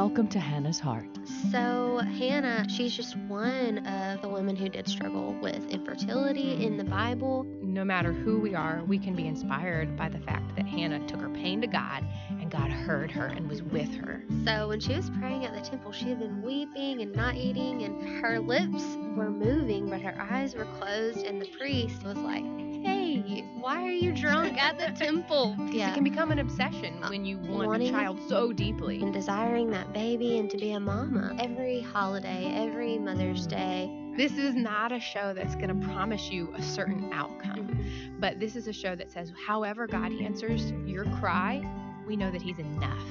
Welcome to Hannah's Heart. So Hannah, she's just one of the women who did struggle with infertility in the Bible. No matter who we are, we can be inspired by the fact that Hannah took her pain to God, and God heard her and was with her. So when she was praying at the temple, she had been weeping and not eating, and her lips were moving, but her eyes were closed, and the priest was like, "Hey, why are you drunk at the temple?" It can become an obsession when you want wanting a child so deeply. and desiring that baby and to be a mama. Every holiday, every Mother's Day. This is not a show that's going to promise you a certain outcome, but this is a show that says, however God answers your cry, we know that He's enough.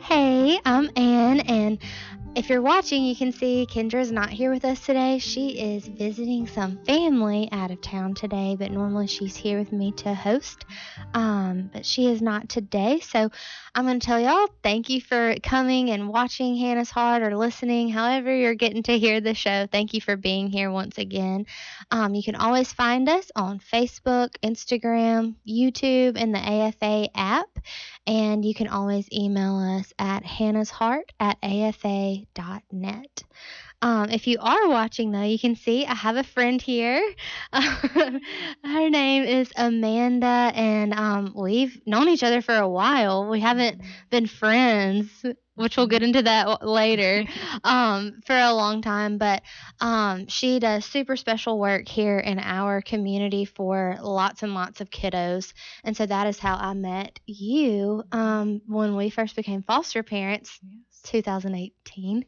Hey, I'm Ann, and if you're watching, you can see Kendra's not here with us today. She is visiting some family out of town today, but normally she's here with me to host. But she is not today, so I'm going to tell y'all thank you for coming and watching Hannah's Heart or listening, however you're getting to hear the show. Thank you for being here once again. You can always find us on Facebook, Instagram, YouTube, and the AFA app. And you can always email us at hannahsheart@afa.net. If you are watching, though, you can see I have a friend here. Her name is Amanda, and we've known each other for a while. We haven't been friends, which we'll get into that later, for a long time. But she does super special work here in our community for lots and lots of kiddos. And so that is how I met you when we first became foster parents, 2018.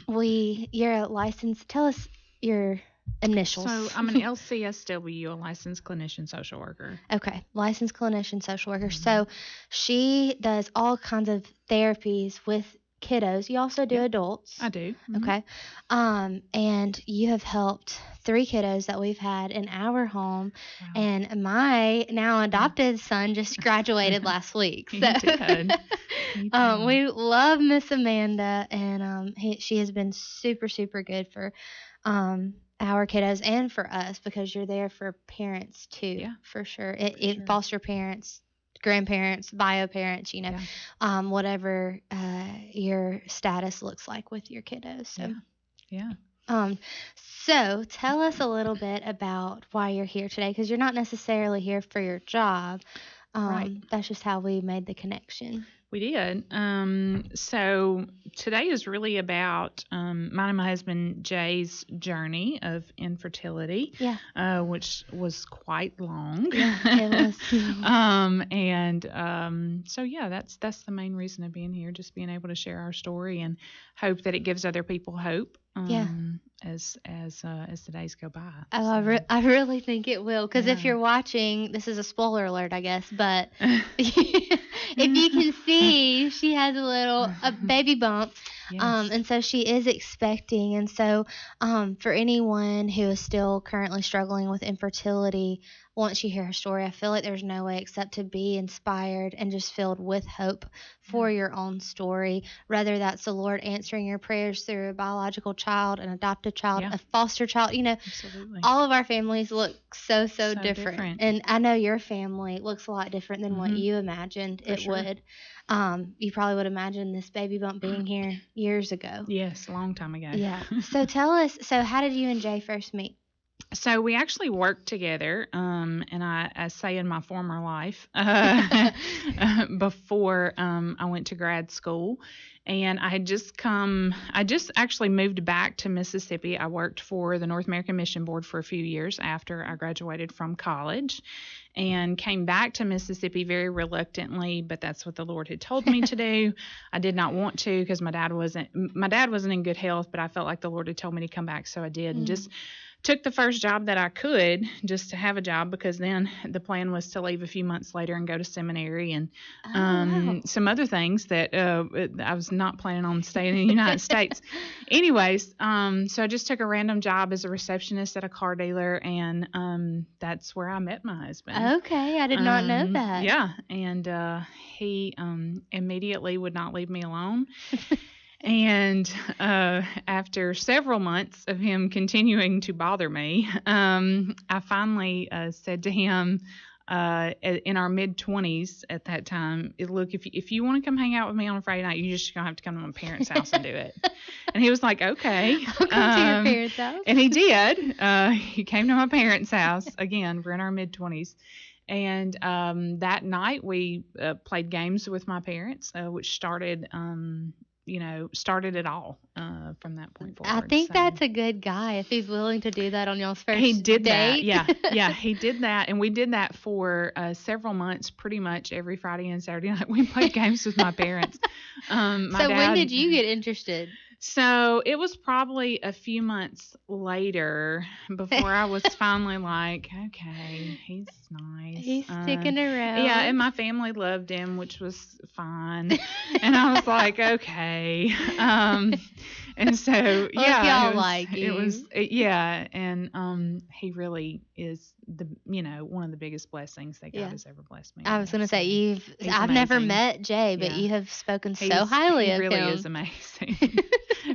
You're a licensed, tell us your initials. So I'm an LCSW, a licensed clinician social worker. Okay, licensed clinician social worker. So she does all kinds of therapies with kiddos. You also do adults. I do. Okay. And you have helped 3 kiddos that we've had in our home. Wow. And my now adopted son just graduated last week. So we love Miss Amanda, and she has been super, super good for our kiddos and for us, because you're there for parents too, for sure. Foster parents, grandparents, bio parents, whatever your status looks like with your kiddos. So. So tell us a little bit about why you're here today, because you're not necessarily here for your job. Right. That's just how we made the connection. We did. So today is really about mine and my husband Jay's journey of infertility, which was quite long. Yeah, it was. So that's the main reason of being here, just being able to share our story and hope that it gives other people hope. As the days go by. Oh, I really think it will, because if you're watching, this is a spoiler alert, I guess, but if you can see, she has a baby bump. Yes. And so she is expecting. And so for anyone who is still currently struggling with infertility, once you hear her story, I feel like there's no way except to be inspired and just filled with hope for your own story. Whether that's the Lord answering your prayers through a biological child, an adopted child, a foster child. Absolutely. All of our families look so different. And I know your family looks a lot different than what you imagined would. You probably would imagine this baby bump being here years ago. Yes, a long time ago. Yeah. So tell us, how did you and Jay first meet? So we actually worked together, and I say in my former life, before I went to grad school, and I just actually moved back to Mississippi. I worked for the North American Mission Board for a few years after I graduated from college, and came back to Mississippi very reluctantly, but that's what the Lord had told me to do. I did not want to, because my dad wasn't in good health, but I felt like the Lord had told me to come back, so I did, and just took the first job that I could just to have a job, because then the plan was to leave a few months later and go to seminary and some other things that I was not planning on staying in the United States. Anyways, so I just took a random job as a receptionist at a car dealer, and that's where I met my husband. Okay, I did not know that. Yeah, and he immediately would not leave me alone. And after several months of him continuing to bother me, I finally said to him, in our mid-20s at that time, look, if you want to come hang out with me on a Friday night, you just going to have to come to my parents' house and do it. And he was like, okay. I'll come to your parents' house. And he did. He came to my parents' house. Again, we're in our mid-20s. And that night we played games with my parents, which started it all from that point forward. I think that's a good guy if he's willing to do that on y'all's first He did date. that, yeah, he did that, and we did that for several months. Pretty much every Friday and Saturday night, we played games with my parents. When did you get interested? So it was probably a few months later before I was finally like, okay, he's nice. He's sticking around. Yeah, and my family loved him, which was fine. And I was like, okay. And so, yeah, and he really is one of the biggest blessings that God has ever blessed me. I was going to say, I've never met Jay, but you have spoken so highly of him. He really is amazing.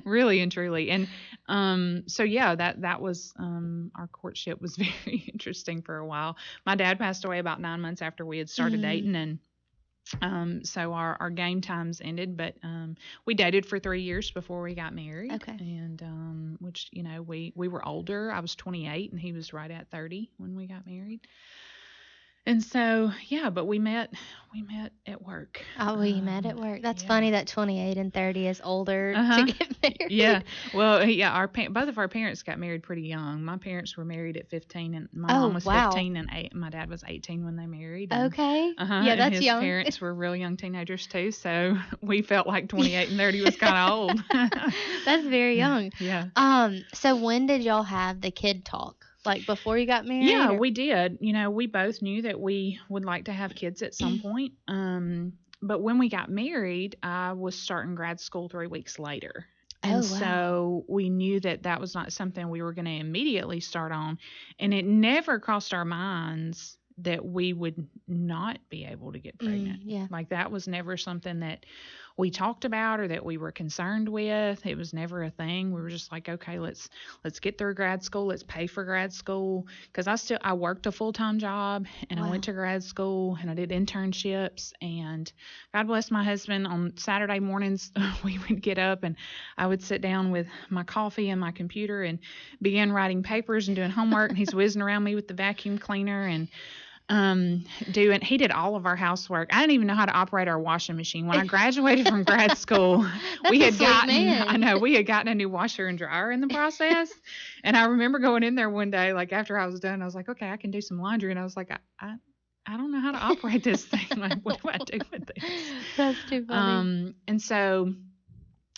Really and truly. And that was our courtship was very interesting for a while. My dad passed away about 9 months after we had started dating, and so our game times ended, but we dated for 3 years before we got married. Okay. And which we were older. I was 28 and he was right at 30 when we got married. And so, but we met at work. Oh, we met at work. That's funny that 28 and 30 is older to get married. Yeah. Well, both of our parents got married pretty young. My parents were married at 15, and my mom was 15, and my dad was 18 when they married. And, okay. Yeah, that's and his young. Parents were real young teenagers too, so we felt like 28 and 30 was kind of old. That's very young. Yeah. So when did y'all have the kid talk? Like before you got married? Yeah, we did. We both knew that we would like to have kids at some point. But when we got married, I was starting grad school 3 weeks later. And so we knew that was not something we were going to immediately start on. And it never crossed our minds that we would not be able to get pregnant. Like that was never something that we talked about or that we were concerned with. It was never a thing. We were just like, okay, let's get through grad school. Let's pay for grad school. Because I worked a full-time job, and I went to grad school, and I did internships. And God bless my husband, on Saturday mornings we would get up and I would sit down with my coffee and my computer and begin writing papers and doing homework. And he's whizzing around me with the vacuum cleaner and he did all of our housework. I didn't even know how to operate our washing machine. When I graduated from grad school, we had gotten a new washer and dryer in the process. And I remember going in there one day, like after I was done, I was like, okay, I can do some laundry. And I was like, I don't know how to operate this thing. Like, what do I do with this? That's too funny. And so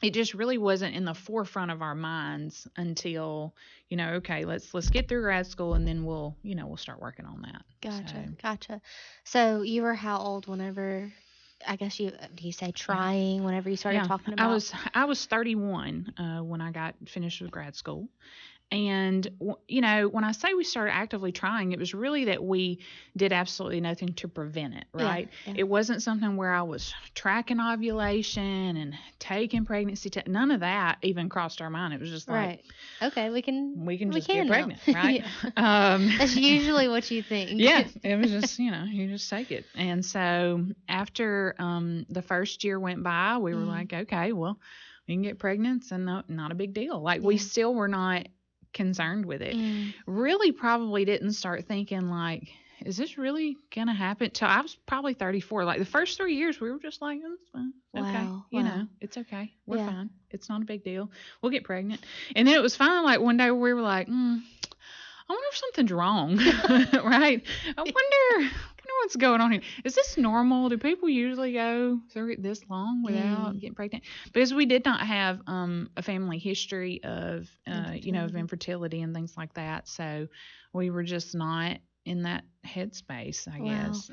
it just really wasn't in the forefront of our minds until, okay, let's get through grad school, and then we'll start working on that. Gotcha. So you were how old whenever, I guess do you say trying whenever you started talking about? I was 31 when I got finished with grad school. And, when I say we started actively trying, it was really that we did absolutely nothing to prevent it, right? Yeah. It wasn't something where I was tracking ovulation and taking pregnancy tests. None of that even crossed our mind. It was just like, okay, we can just get pregnant, right? That's usually what you think. Yeah, it was just, you just take it. And so after the first year went by, we were like, okay, well, we can get pregnant, and not a big deal. Like we still were not concerned with it. Really probably didn't start thinking like, is this really gonna happen till I was probably 34. Like the first 3 years we were just like, oh, it's fine. Okay. It's okay, we're fine, it's not a big deal, we'll get pregnant. And then it was fine, like one day we were like, I wonder if something's wrong. Right? I wonder what's going on here. Is this normal? Do people usually go through it this long without getting pregnant? Because we did not have a family history of of infertility and things like that. So we were just not in that headspace, I guess,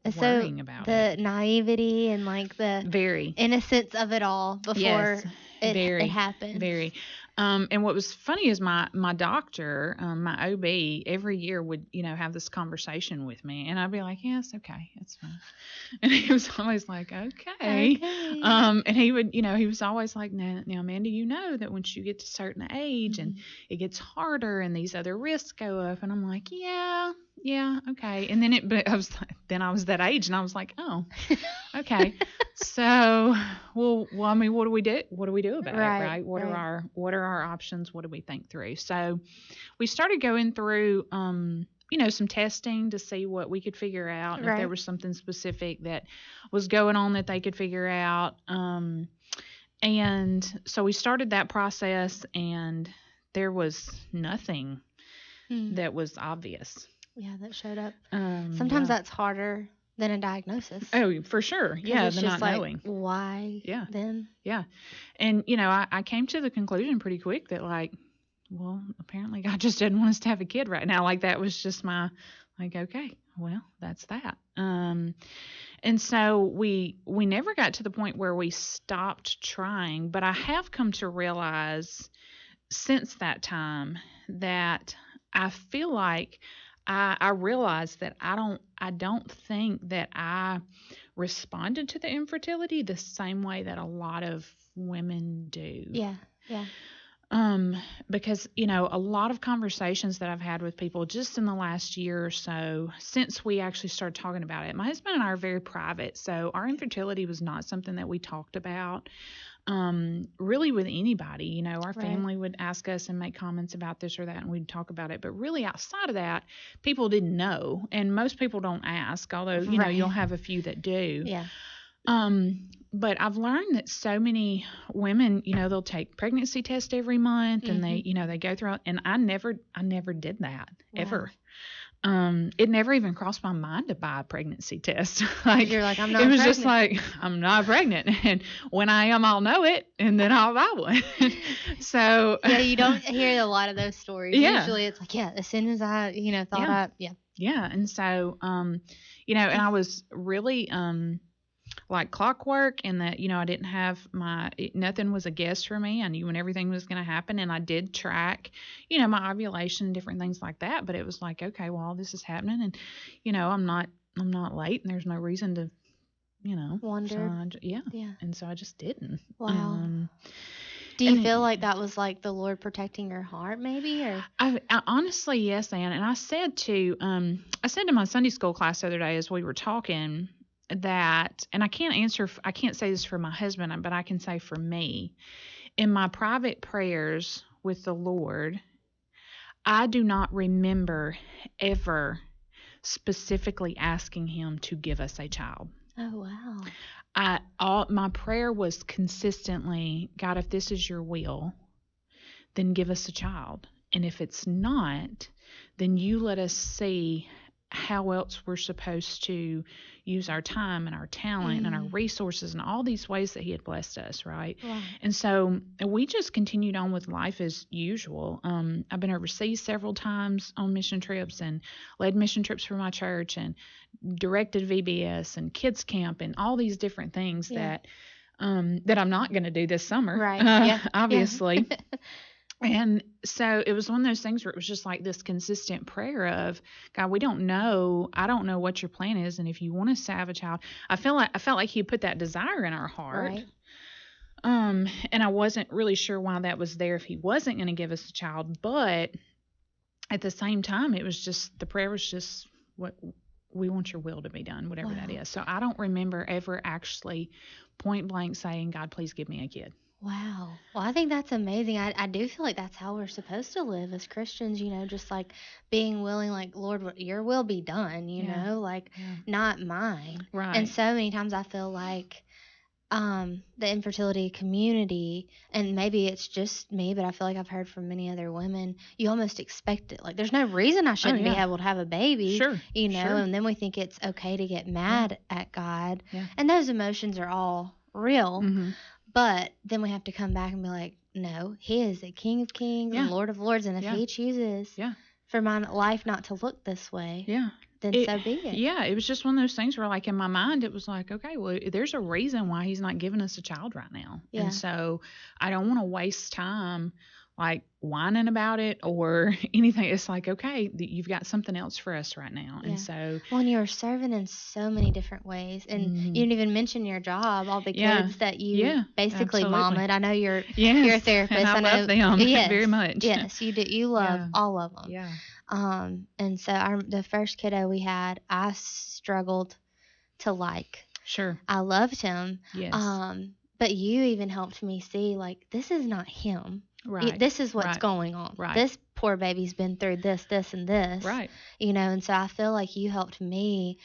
of worrying about the naivety and like the very innocence of it all before it happened. Very. And what was funny is my doctor, my OB, every year would, have this conversation with me, and I'd be like, yes, okay, it's fine. And he was always like, okay. And he would, he was always like, now, Amanda, that once you get to a certain age and it gets harder and these other risks go up. And I'm like, yeah, yeah, okay. And then I was that age, and I was like, oh, okay. So, well, I mean, what do we do? What do we do about it, right? What are our options? What do we think through? So, we started going through, some testing to see what we could figure out, and if there was something specific that was going on that they could figure out. And so we started that process, and there was nothing that was obvious. Yeah, that showed up. Sometimes that's harder than a diagnosis. Oh, for sure. Yeah, it's the just not knowing. Why? Yeah. Then. Yeah, and I came to the conclusion pretty quick that well, apparently God just didn't want us to have a kid right now. That was just my okay, well, that's that. And so we never got to the point where we stopped trying, but I have come to realize since that time that I feel like I realized that I don't think that I responded to the infertility the same way that a lot of women do. Yeah. Yeah. Because, a lot of conversations that I've had with people just in the last year or so, since we actually started talking about it, my husband and I are very private. So our infertility was not something that we talked about, really with anybody. Our family would ask us and make comments about this or that, and we'd talk about it. But really outside of that, people didn't know. And most people don't ask, although, you'll have a few that do. Yeah. But I've learned that so many women, they'll take pregnancy tests every month, and they go through it. And I never did that ever. It never even crossed my mind to buy a pregnancy test. You're like, I'm not pregnant. It was just like, I'm not pregnant. And when I am, I'll know it, and then I'll buy one. So. Yeah, you don't hear a lot of those stories. Yeah. Usually it's like, as soon as I, thought Yeah. And so, and I was really, like clockwork, and that, I didn't have nothing was a guess for me. I knew when everything was going to happen, and I did track, my ovulation and different things like that. But it was like, okay, well, this is happening, and, I'm not late, and there's no reason to, wonder. So yeah. And so I just didn't. Wow. Do you feel like that was like the Lord protecting your heart, maybe? Or I honestly, yes, Ann. And I said to my Sunday school class the other day as we were talking, that, and I can't say this for my husband, but I can say for me, in my private prayers with the Lord, I do not remember ever specifically asking him to give us a child. Oh, wow. My prayer was consistently, God, if this is your will, then give us a child. And if it's not, then you let us see how else we're supposed to use our time and our talent and our resources and all these ways that he had blessed us, right? Wow. And so we just continued on with life as usual. I've been overseas several times on mission trips, and led mission trips for my church, and directed VBS and kids camp and all these different things that I'm not going to do this summer, right? Obviously. And so it was one of those things where it was just like this consistent prayer of, God, we don't know. I don't know what your plan is. And if you want us to have a child, I felt like he put that desire in our heart. Right. And I wasn't really sure why that was there if he wasn't going to give us a child. But at the same time, it was just, the prayer was just, what we want your will to be done, whatever that is. So I don't remember ever actually point blank saying, God, please give me a kid. Wow. Well, I think that's amazing. I do feel like that's how we're supposed to live as Christians, just like being willing, like, Lord, your will be done, not mine. Right. And so many times I feel like the infertility community, and maybe it's just me, but I feel like I've heard from many other women, you almost expect it. Like, there's no reason I shouldn't be able to have a baby. Sure. And then we think it's okay to get mad at God. Yeah. And those emotions are all real. Mm-hmm. But then we have to come back and be like, no, he is the King of Kings and Lord of Lords. And if he chooses for my life not to look this way, then so be it. Yeah, it was just one of those things where, like, in my mind, it was like, okay, well, there's a reason why he's not giving us a child right now. Yeah. And so I don't want to waste time, like, whining about it or anything. It's like, okay, you've got something else for us right now. Yeah. And so. Well, and you're serving in so many different ways. And you didn't even mention your job, all the kids that you basically mom-ed. I know you're a therapist. And I love them yes, very much. Yes, you do. You love all of them. Yeah. And so the first kiddo we had, I struggled to like. Sure. I loved him. Yes. But you even helped me see, like, this is not him. Right. This is what's Right. going on. Right. This poor baby's been through this, and this. Right. And so I feel like you helped me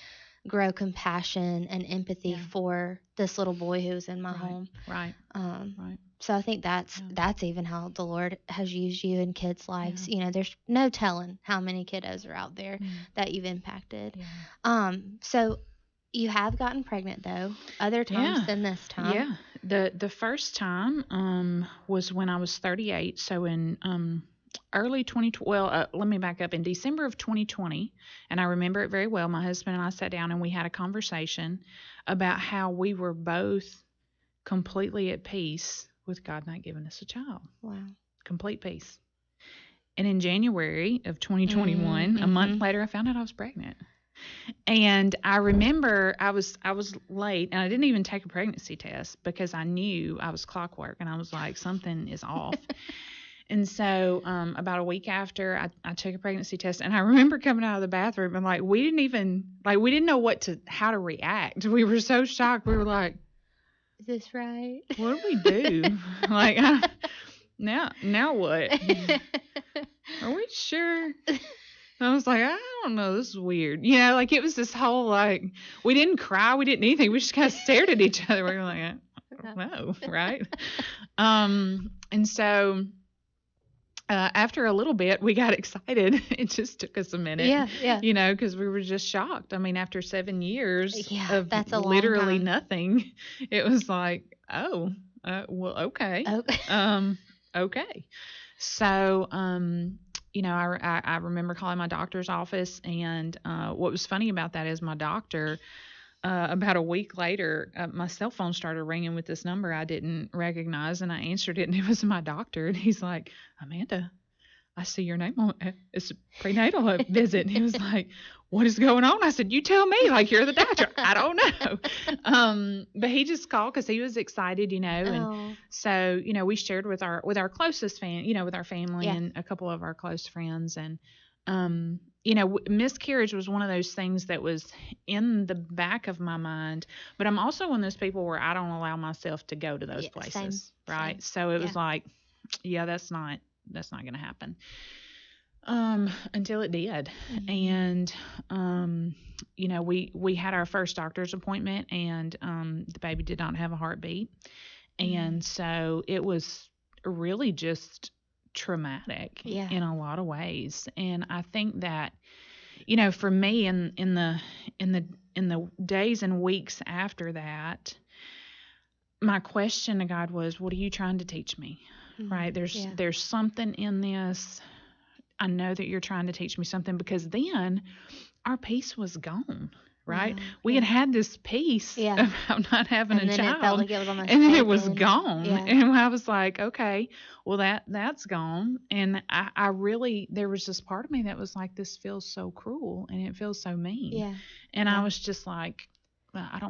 grow compassion and empathy for this little boy who was in my home. Right. Right. So I think that's even how the Lord has used you in kids' lives. There's no telling how many kiddos are out there that you've impacted. Yeah. So you have gotten pregnant, though, other times than this time. Yeah. The first time was when I was 38. So in early 2020, let me back up. In December of 2020, and I remember it very well, my husband and I sat down and we had a conversation about how we were both completely at peace with God not giving us a child. Wow. Complete peace. And in January of 2021, a month later, I found out I was pregnant. And I remember I was late, and I didn't even take a pregnancy test because I knew I was clockwork, and I was like, something is off. And so about a week after, I took a pregnancy test, and I remember coming out of the bathroom, and we didn't know how to react. We were so shocked. We were like, is this right? What do we do? Now what? Are we sure? I was like, I don't know, this is weird. It was this whole, we didn't cry, we didn't anything. We just kind of stared at each other. We were like, I don't know, right? And so after a little bit, we got excited. It just took us a minute. Yeah. Because we were just shocked. I mean, after 7 years of that's a literally long time. Nothing, it was like, well, okay. Okay. So, I remember calling my doctor's office, and what was funny about that is my doctor, about a week later, my cell phone started ringing with this number I didn't recognize, and I answered it, and it was my doctor, and he's like, Amanda, I see your name on it's a prenatal visit. And he was like, what is going on? I said, you tell me, you're the doctor. I don't know. But he just called because he was excited, and so, we shared with our closest with our family and a couple of our close friends. And, miscarriage was one of those things that was in the back of my mind, but I'm also one of those people where I don't allow myself to go to those places. Same, right. Same. So it was like, that's not going to happen. Until it did. And, we had our first doctor's appointment, and the baby did not have a heartbeat. And so it was really just traumatic in a lot of ways. And I think that, for me in the days and weeks after that, my question to God was, what are you trying to teach me? Right? There's something in this. I know that you're trying to teach me something, because then our peace was gone, right? We had this peace about not having a child, it felt like it was almost and then it was gone. Yeah. And I was like, okay, well that's gone. And I really, there was this part of me that was like, this feels so cruel and it feels so mean. Yeah. And I was just like, well, I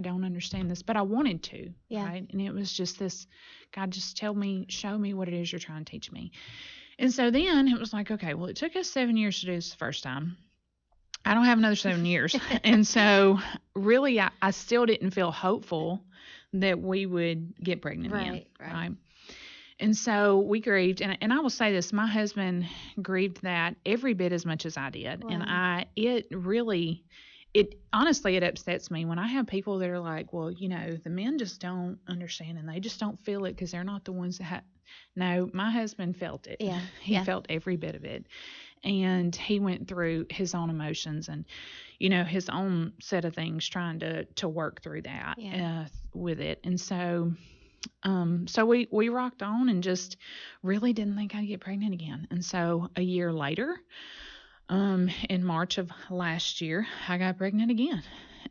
don't understand this, but I wanted to, right? And it was just this, God, just show me what it is you're trying to teach me. And so then it was like, okay, well, it took us 7 years to do this the first time. I don't have another 7 years. And so really, I still didn't feel hopeful that we would get pregnant again. Right. And so we grieved. And I will say this, my husband grieved that every bit as much as I did. Wow. And it honestly upsets me when I have people that are like, well, the men just don't understand and they just don't feel it because they're not the ones that No, my husband felt it. Yeah. He felt every bit of it. And he went through his own emotions and, his own set of things trying to work through that with it. And so we rocked on and just really didn't think I'd get pregnant again. And so a year later, in March of last year, I got pregnant again.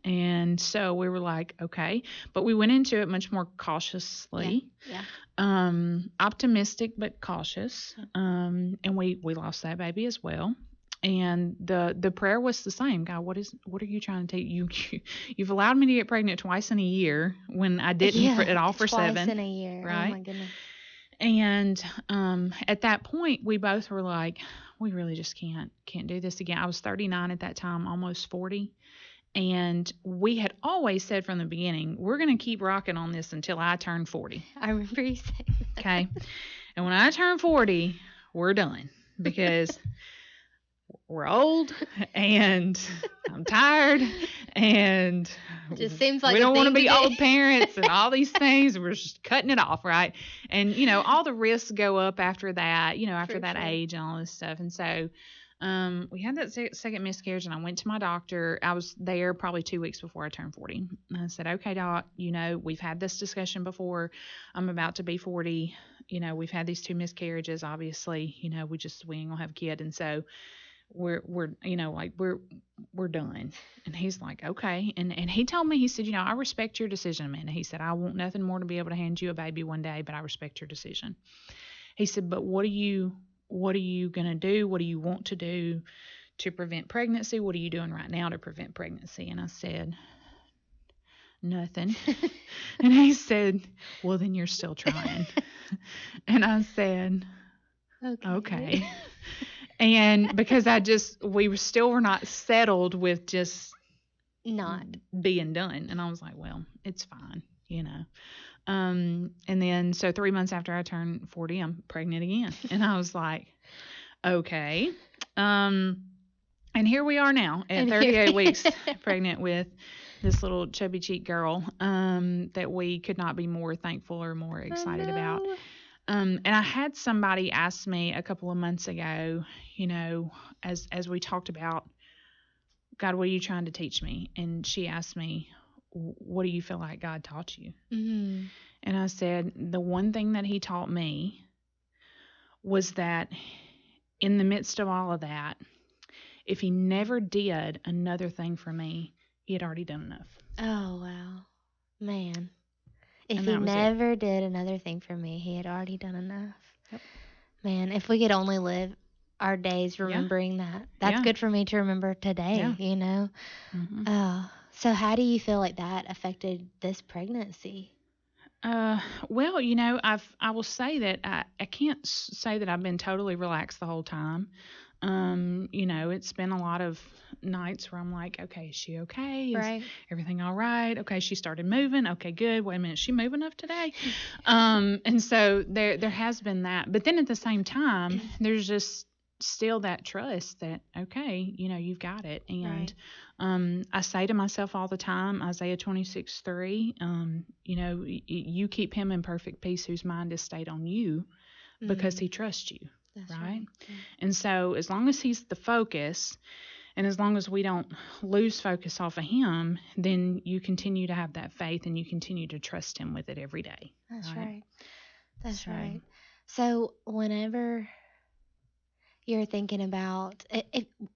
And so we were like, okay, but we went into it much more cautiously, optimistic, but cautious. And we lost that baby as well. And the prayer was the same. God, what are you trying to take? You've allowed me to get pregnant twice in a year when I didn't at all for 7. Twice in a year. Right. Oh my goodness. And at that point, we both were like, we really just can't do this again. I was 39 at that time, almost 40. And we had always said from the beginning, we're going to keep rocking on this until I turn 40. I remember you saying that. Okay. And when I turn 40, we're done because we're old and I'm tired and Just seems like we a don't want to thing be to do. old parents and all these things. We're just cutting it off, right? And, all the risks go up after that, after For that sure. age and all this stuff. And so we had that second miscarriage and I went to my doctor. I was there probably 2 weeks before I turned 40. And I said, okay, doc, we've had this discussion before. I'm about to be 40. We've had these 2 miscarriages, obviously, we ain't gonna have a kid. And so we're done. And he's like, okay. And he told me, he said, I respect your decision, Amanda. He said, I want nothing more to be able to hand you a baby one day, but I respect your decision. He said, but what are you going to do? What do you want to do to prevent pregnancy? What are you doing right now to prevent pregnancy? And I said, nothing. And he said, well, then you're still trying. And I said, okay. And because we were not settled with just Not. being done. And I was like, well, it's fine, And then, so 3 months after I turned 40, I'm pregnant again. And I was like, okay. And here we are now at 38 weeks pregnant with this little chubby cheek girl, that we could not be more thankful or more excited about. And I had somebody ask me a couple of months ago, as we talked about, God, what are you trying to teach me? And she asked me, what do you feel like God taught you? Mm-hmm. And I said, the one thing that he taught me was that in the midst of all of that, if he never did another thing for me, he had already done enough. Oh, wow. Man. If And he that was never did another thing for me, he had already done enough. Yep. Man, if we could only live our days remembering that. That's Yeah. good for me to remember today, Yeah. Mm-hmm. So how do you feel like that affected this pregnancy? Well, I will say that I can't say that I've been totally relaxed the whole time. It's been a lot of nights where I'm like, okay, is she okay? Is Right. everything all right? Okay, she started moving. Okay, good. Wait a minute, is she moving up today? And so there has been that. But then at the same time, there's just still that trust that, okay, you've got it. And I say to myself all the time, Isaiah 26:3, you keep him in perfect peace whose mind is stayed on you because he trusts you. That's right? Yeah. And so as long as he's the focus and as long as we don't lose focus off of him, then you continue to have that faith and you continue to trust him with it every day. That's right. right. That's So- right. So whenever you're thinking about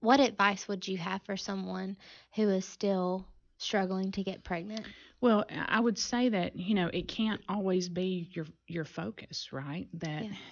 what advice would you have for someone who is still struggling to get pregnant? Well, I would say that, it can't always be your focus, right?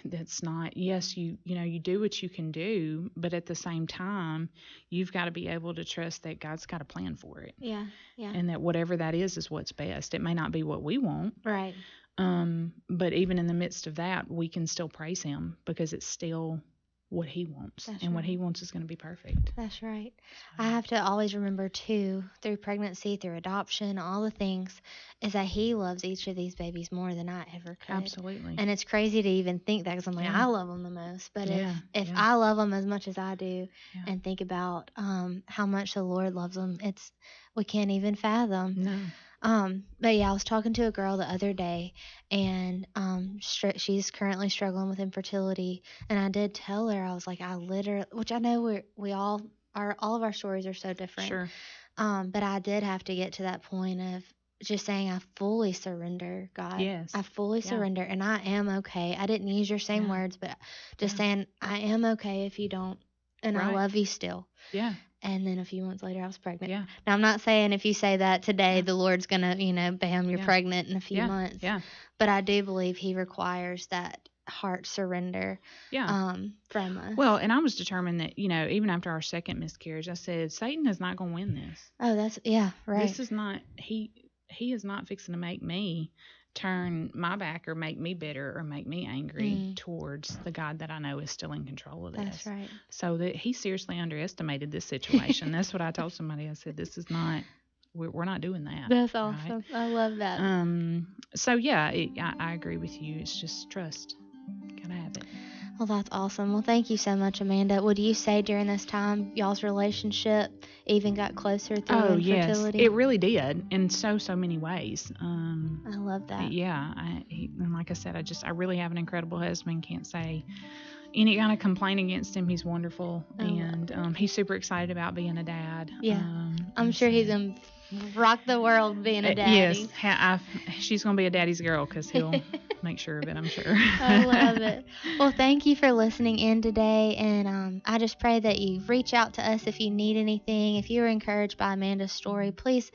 That's not, yes, you do what you can do, but at the same time, you've got to be able to trust that God's got a plan for it. Yeah. Yeah. And that whatever that is what's best. It may not be what we want. Right. But even in the midst of that, we can still praise him because it's still what he wants. That's and what right. he wants is going to be perfect. That's right. I have to always remember too, through pregnancy, through adoption, all the things, is that he loves each of these babies more than I ever could. Absolutely. And it's crazy to even think that because I'm like, Yeah. I love them the most. But Yeah, if yeah. I love them as much as I do, Yeah. and think about how much the Lord loves them, we can't even fathom. No. But yeah, I was talking to a girl the other day, and she's currently struggling with infertility, and I did tell her, I was like, I literally, which I know all of our stories are so different. Sure. But I did have to get to that point of just saying, I fully surrender, God. Yes. I fully Yeah. surrender, and I am okay. I didn't use your same Yeah. words, but just Yeah. saying, I am okay if you don't, and I Right. love you still. Yeah. And then a few months later, I was pregnant. Yeah. Now, I'm not saying if you say that today, Yeah. the Lord's going to, bam, you're Yeah. pregnant in a few Yeah. months. Yeah. But I do believe he requires that heart surrender Yeah. from us. Well, and I was determined that, even after our second miscarriage, I said, Satan is not going to win this. Oh, right. This is not, he is not fixing to make me turn my back or make me bitter or make me angry towards the God that I know is still in control of this. That's right. So that he seriously underestimated this situation. That's what I told somebody. I said, this is not, we're not doing that. That's awesome. Right? I love that. So yeah, I agree with you. It's just trust. Gotta have it. Well, that's awesome. Well, thank you so much, Amanda. Would you say during this time y'all's relationship even got closer through infertility? Yes, it really did in so many ways. I love that. Yeah, and like I said, I really have an incredible husband. Can't say any kind of complaint against him. He's wonderful, and he's super excited about being a dad. Yeah, I'm sure he's gonna rock the world being a daddy. Yes, she's gonna be a daddy's girl because he'll make sure of it, I'm sure. I love it. Well, thank you for listening in today, and I just pray that you reach out to us if you need anything. If you were encouraged by Amanda's story, please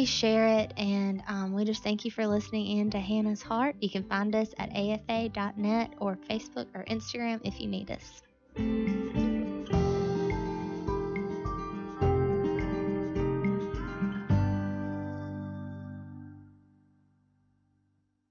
share it, and we just thank you for listening in to Hannah's Heart. You can find us at afa.net or Facebook or Instagram if you need us.